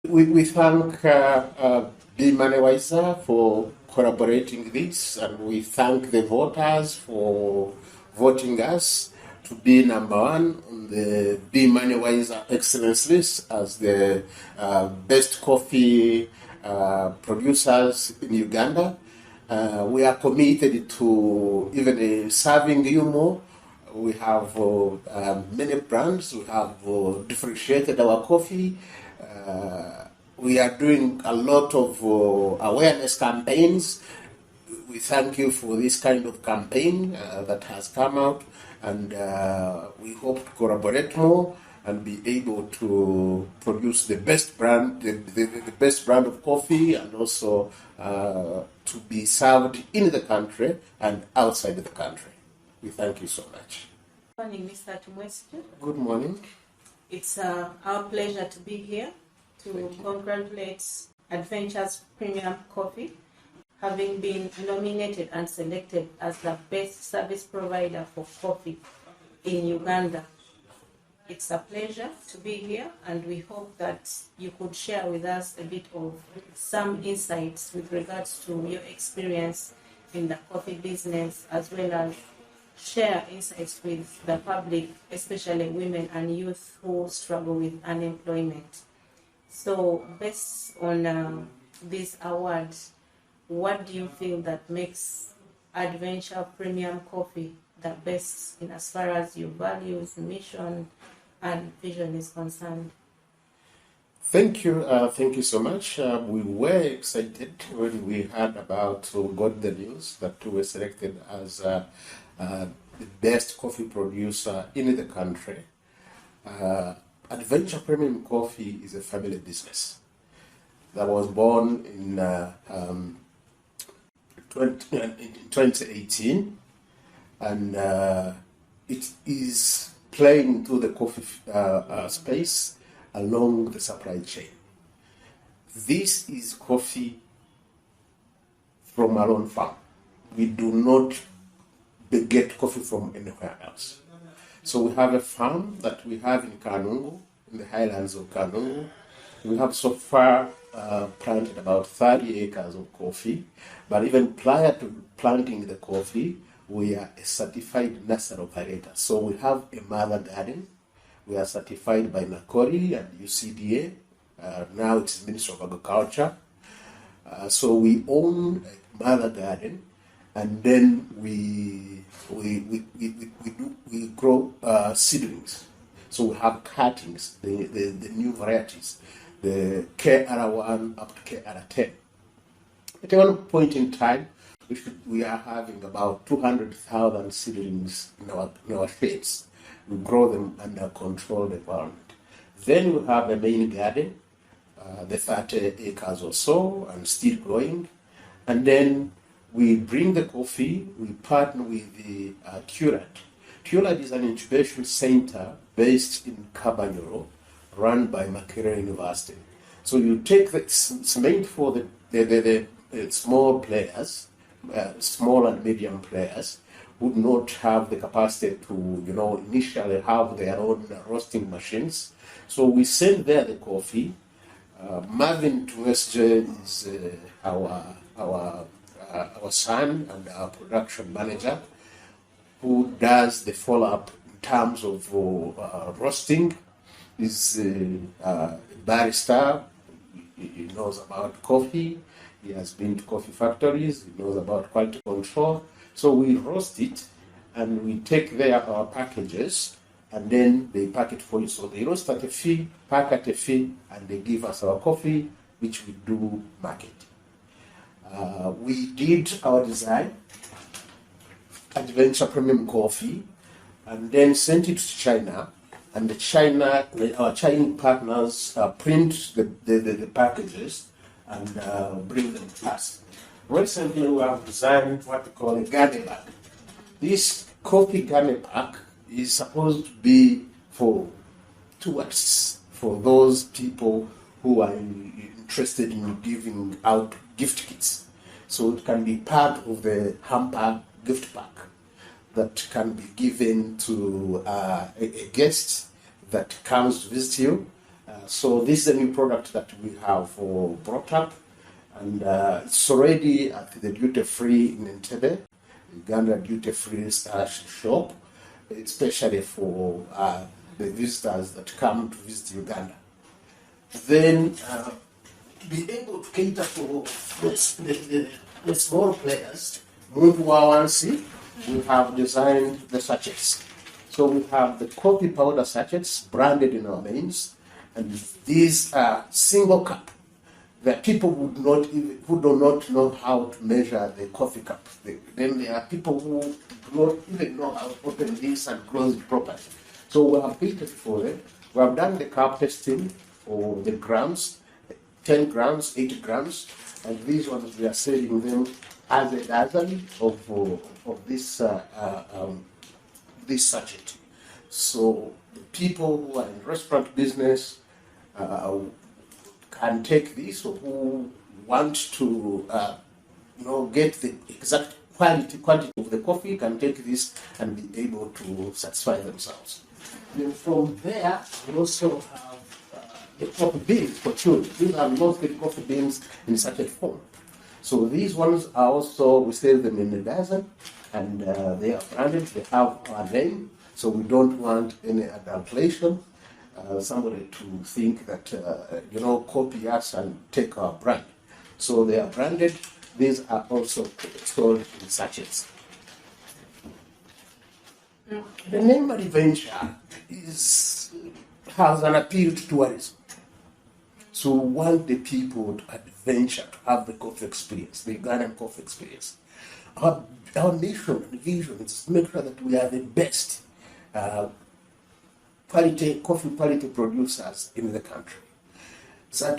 We thank BeMWA for collaborating this, and we thank the voters for voting us to be number one on the BeMWA Excellence List as the best coffee producers in Uganda. We are committed to even serving you more. We have many brands. We have differentiated our coffee. We are doing a lot of awareness campaigns. We thank you for this kind of campaign that has come out, and we hope to collaborate more and be able to produce the best brand, the best brand of coffee, and also to be served in the country and outside the country. We thank you so much. Good morning, Mr. Tumwesigye. Good morning. It's our pleasure to be here to congratulate Adventures Premium Coffee, having been nominated and selected as the best service provider for coffee in Uganda. It's a pleasure to be here, and we hope that you could share with us a bit of some insights with regards to your experience in the coffee business, as well as share insights with the public, especially women and youth who struggle with unemployment. So based on this award, what do you feel that makes Adventure Premium Coffee the best in as far as your values, mission, and vision is concerned? Thank you so much. We were excited when we heard about, got the news that we were selected as the best coffee producer in the country. Adventure Premium Coffee is a family business that was born in 2018, and it is playing into the coffee space along the supply chain. This is coffee from our own farm. We do not get coffee from anywhere else. So we have a farm that we have in Kanungu, in the highlands of Kanungu. We have so far planted about 30 acres of coffee, but even prior to planting the coffee, we are a certified nursery operator. So we have a mother garden. We are certified by NACORI and UCDA. Now it's Ministry of Agriculture. So we own a mother garden, and then we grow seedlings. So we have cuttings, the new varieties, the KR1 up to KR10. At one point in time, we are having about 200,000 seedlings in our sheds. We grow them under controlled environment. Then we have a main garden, the 30 acres or so, and still growing. And then we bring the coffee, we partner with the Turat. Turat is an incubation center based in Kabanyoro, run by Makerere University. So you take it's meant for the small players, small and medium players, would not have the capacity to, initially have their own roasting machines. So we send there the coffee. Marvin Tumwesigye is our son and our production manager, who does the follow-up in terms of roasting. He's a barista. He knows about coffee. He has been to coffee factories. He knows about quality control. So we roast it, and we take there our packages, and then they pack it for you. So they roast at a fee, pack at a fee, and they give us our coffee, which we do market. We did our design, Adventure Premium Coffee, and then sent it to China. And our Chinese partners print the packages and bring them to us. Recently, we have designed what we call a garden bag. This coffee garden bag is supposed to be for tourists, for those people who are interested in giving out gift kits. So it can be part of the hamper gift pack that can be given to a guest that comes to visit you, So this is a new product that we have brought up, and it's already at the duty-free in Entebbe, Uganda duty-free shop, especially for the visitors that come to visit Uganda. Then be able to cater for the small players. BeMWA, we have designed the sachets. So we have the coffee powder sachets branded in our names, and these are single cup. There are people who do not know how to measure the coffee cup. Then there are people who do not even know how to open this and close it properly. So we have built it for them. We have done the cup testing for the grams, 10 grams, 80 grams, and these ones we are selling them as a dozen of this this sachet. So the people who are in restaurant business can take this, or who want to get the exact quantity of the coffee can take this and be able to satisfy themselves. Then from there, we also have the coffee beans for children. These are mostly coffee beans in sachet form. So these ones are also, we sell them in a dozen, and they are branded, they have our name, so we don't want any adulteration. Somebody to think that, copy us and take our brand. So they are branded. These are also sold in sachets. The name adventure has an appeal to tourism. So we want the people to adventure, to have the coffee experience, the Ugandan coffee experience. Our mission and vision is to make sure that we are the best coffee quality producers in the country. So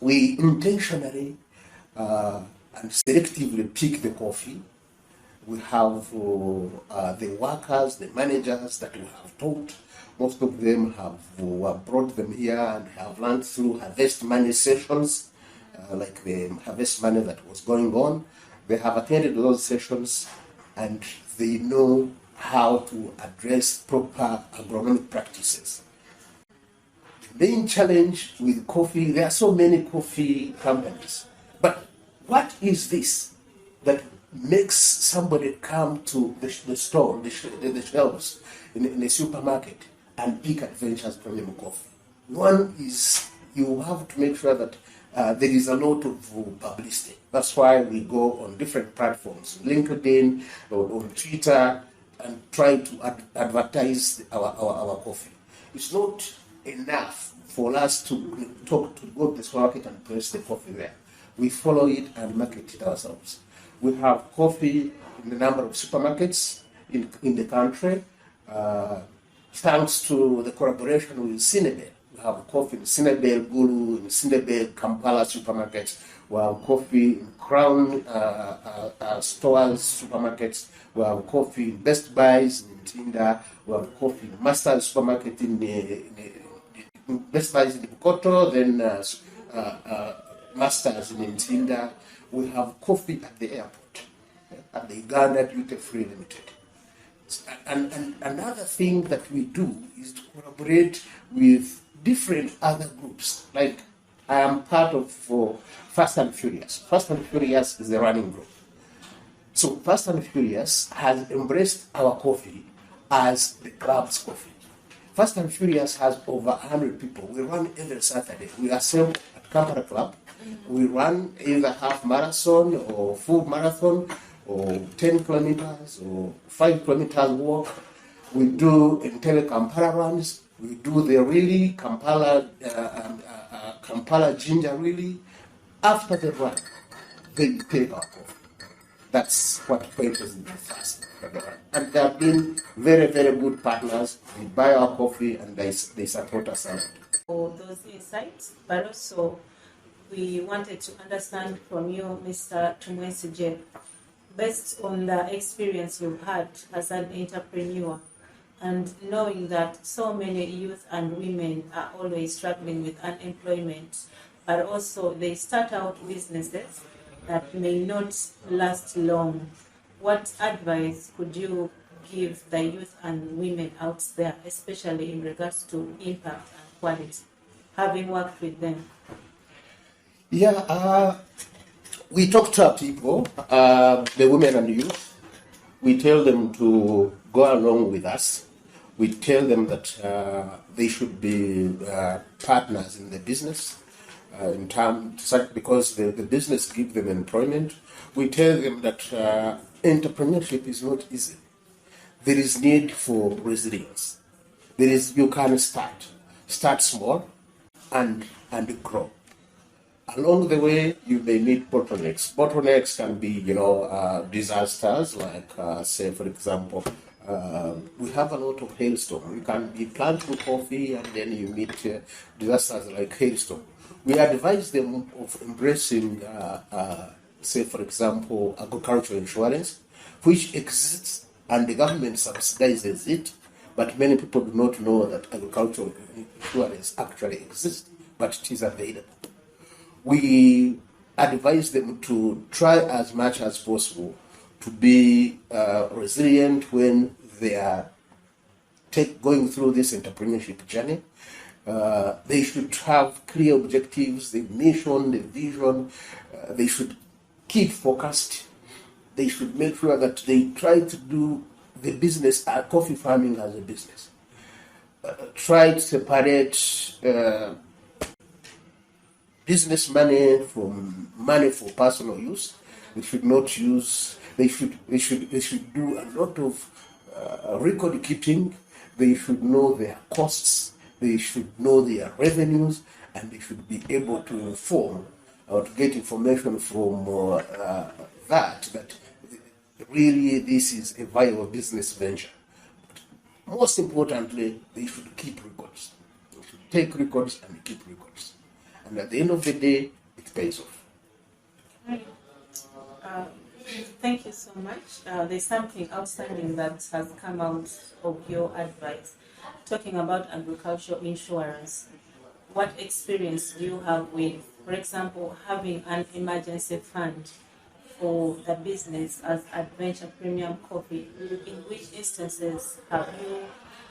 we intentionally and selectively pick the coffee. We have the workers, the managers that we have taught. Most of them have brought them here and have learned through harvest money sessions, like the harvest money that was going on. They have attended those sessions and they know how to address proper agronomic practices. The main challenge with coffee, there are so many coffee companies, but what is this that makes somebody come to the store, the shelves in a supermarket and pick Adventures Premium Coffee? One is you have to make sure that there is a lot of publicity. That's why we go on different platforms, LinkedIn or on Twitter, and try to advertise our coffee. It's not enough for us to go to the supermarket and press the coffee there. We follow it and market it ourselves. We have coffee in a number of supermarkets in the country. Thanks to the collaboration with Cinebel. We have coffee in Cinebel, Gulu, in Cinebel, Kampala supermarkets. We have coffee in Crown stores, supermarkets. We have coffee in Best Buys in Tinda. We have coffee in Masters supermarket in Best Buys in Bukoto, then Masters in Tinda. We have coffee at the airport, at the Uganda Duty Free Limited. And another thing that we do is to collaborate with different other groups. Like I am part of Fast and Furious. Fast and Furious is the running group. So Fast and Furious has embraced our coffee as the club's coffee. Fast and Furious has over 100 people. We run every Saturday. We assemble at Kampala Club. We run either half marathon or full marathon, or 10 kilometers or 5 kilometers walk. We do Entebbe Kampala runs. We do the really Kampala ginger really. After the run, they take our coffee. That's what purposes the fast. And they have been very, very good partners. They buy our coffee and they support us a lot. For those insights, but also we wanted to understand from you, Mr. Tumwesije, based on the experience you've had as an entrepreneur and knowing that so many youth and women are always struggling with unemployment, but also they start out businesses that may not last long, what advice could you give the youth and women out there, especially in regards to impact and quality, having worked with them? Yeah, we talk to our people, the women and the youth. We tell them to go along with us. We tell them that they should be partners in the business, in terms because the business gives them employment. We tell them that entrepreneurship is not easy. There is need for resilience. You can start small, and grow. Along the way, you may meet bottlenecks. Bottlenecks can be, disasters, like, say, for example, we have a lot of hailstorm. You can be planting coffee and then you meet disasters like hailstorm. We advise them of embracing, say, for example, agricultural insurance, which exists and the government subsidizes it, but many people do not know that agricultural insurance actually exists, but it is available. We advise them to try as much as possible to be resilient when they are going through this entrepreneurship journey. They should have clear objectives, the mission, the vision. They should keep focused. They should make sure that they try to do the business, coffee farming as a business. Try to separate business money from money for personal use. They should not use. They should do a lot of record keeping. They should know their costs. They should know their revenues, and they should be able to inform or to get information from that really this is a viable business venture. Most importantly, they should keep records. They should take records and keep records. And at the end of the day, it pays off. Thank you so much. There's something outstanding that has come out of your advice. Talking about agricultural insurance, what experience do you have with, for example, having an emergency fund for the business as Adventure Premium Coffee? In which instances have you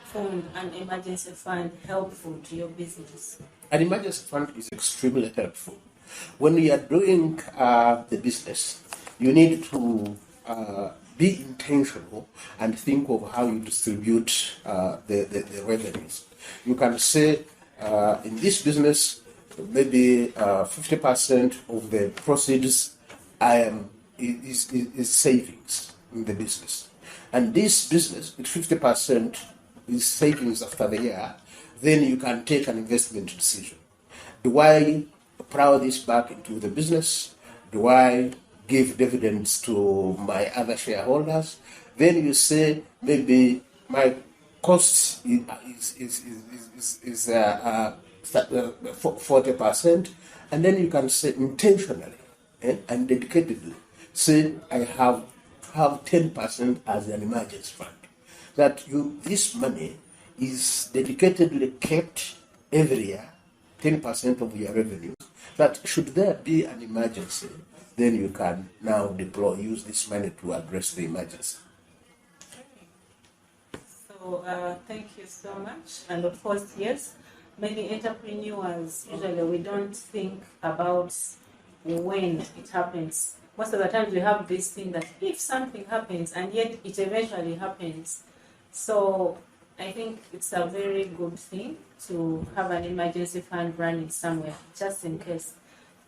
found an emergency fund helpful to your business? An emergency fund is extremely helpful. When you are doing the business, you need to be intentional and think of how you distribute the revenues. You can say, in this business, maybe 50% of the proceeds is savings in the business. And this business, with 50% is savings after the year, then you can take an investment decision. Do I plow this back into the business? Do I give dividends to my other shareholders? Then you say, maybe my cost is 40%, and then you can say intentionally and dedicatedly, say I have 10% as an emergency fund. That this money is dedicatedly kept every year, 10% of your revenue, that should there be an emergency, then you can now use this money to address the emergency. So thank you so much. And of course, yes, many entrepreneurs, usually we don't think about when it happens. Most of the time we have this thing that if something happens, and yet it eventually happens. So I think it's a very good thing to have an emergency fund running somewhere, just in case,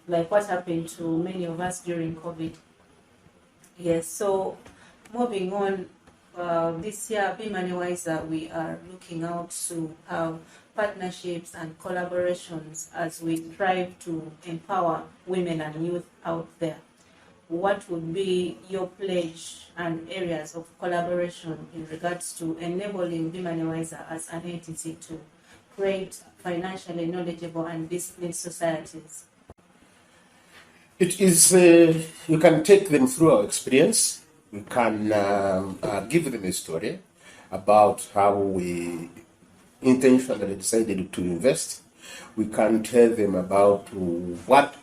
like what happened to many of us during COVID. Yes, so moving on, this year, BeMWA, we are looking out to have partnerships and collaborations as we strive to empower women and youth out there. What would be your pledge and areas of collaboration in regards to enabling BeMWA as an entity to create financially knowledgeable and disciplined societies? It is, you can take them through our experience. We can give them a story about how we intentionally decided to invest. We can tell them about what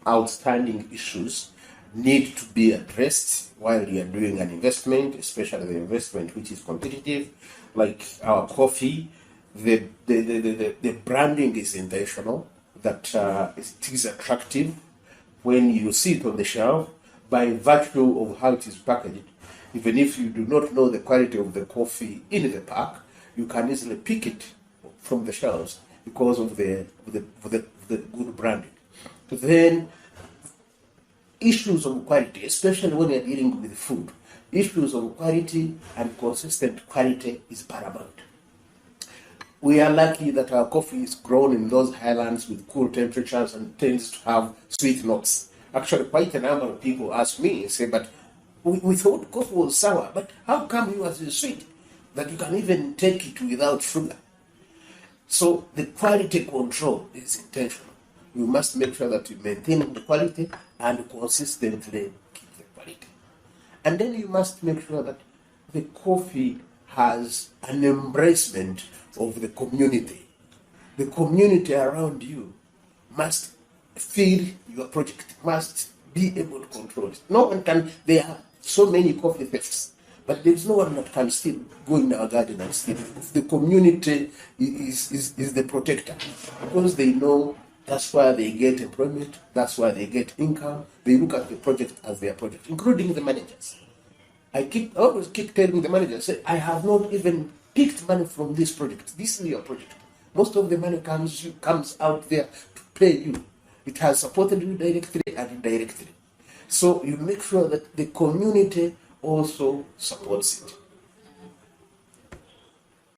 outstanding issues need to be addressed while you are doing an investment, especially the investment which is competitive, like our coffee. The branding is intentional, that it is attractive when you see it on the shelf by virtue of how it is packaged. Even if you do not know the quality of the coffee in the pack, you can easily pick it from the shelves because of the good branding. Then issues of quality, especially when you're dealing with food, issues of quality and consistent quality is paramount. We are lucky that our coffee is grown in those highlands with cool temperatures and tends to have sweet notes. Actually, quite a number of people ask me, say, but we thought coffee was sour, but how come yours is sweet? That you can even take it without sugar. So the quality control is intentional. You must make sure that you maintain the quality and consistently keep the quality. And then you must make sure that the coffee has an embracement of the community. The community around you must feel your project, must be able to control it. No one can, there are so many coffee thefts, but there's no one that can still go in our garden and steal. The community is the protector, because they know that's why they get employment, that's why they get income. They look at the project as their project, including the managers. I always keep telling the manager, say, I have not even picked money from this project. This is your project. Most of the money comes out there to pay you. It has supported you directly and indirectly. So you make sure that the community also supports it.